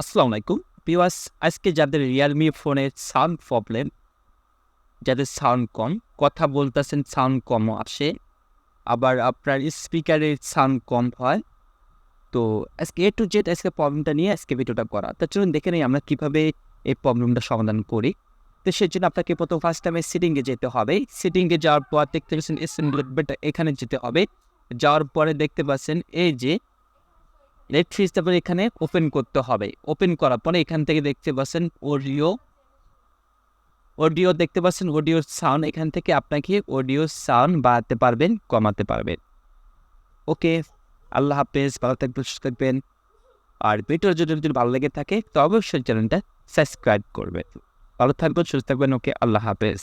আসসালামু আলাইকুম ভিউয়ার্স। আজকে যাদের রিয়েলমি ফোনের সাউন্ড প্রবলেম, যাদের সাউন্ড কম, কথা বলতেছেন সাউন্ড কমও আসে, আবার আপনার স্পিকারের সাউন্ড কম হয়, তো আজকে এ টু জেড আজকে প্রবলেমটা নিয়ে আজকে ভিডিওটা করা। তো চলুন দেখে নিই আমরা কীভাবে এই প্রবলেমটা সমাধান করি। তো সেই জন্য আপনাকে প্রথম ফার্স্ট টাইমে সেটিংয়ে যেতে হবে। সেটিংয়ে যাওয়ার পর দেখতে পাচ্ছেন এসএমবিটা এখানে যেতে হবে। যাওয়ার পরে দেখতে পাচ্ছেন এই যে নেট ফ্রিজ, তারপরে এখানে ওপেন করতে হবে। ওপেন করার পরে এখান থেকে দেখতে পাচ্ছেন অডিও দেখতে পাচ্ছেন, অডিও সাউন্ড। এখান থেকে আপনাকে অডিও সাউন্ড বাড়াতে পারবেন, কমাতে পারবেন। ওকে, আল্লাহ হাফেজ, ভালো থাকবেন, সুস্থ থাকবেন। আর ভিডিও যদি ভালো লেগে থাকে তো অবশ্যই চ্যানেলটা সাবস্ক্রাইব করবেন। ভালো থাকবেন, সুস্থ থাকবেন। ওকে, আল্লাহ হাফেজ।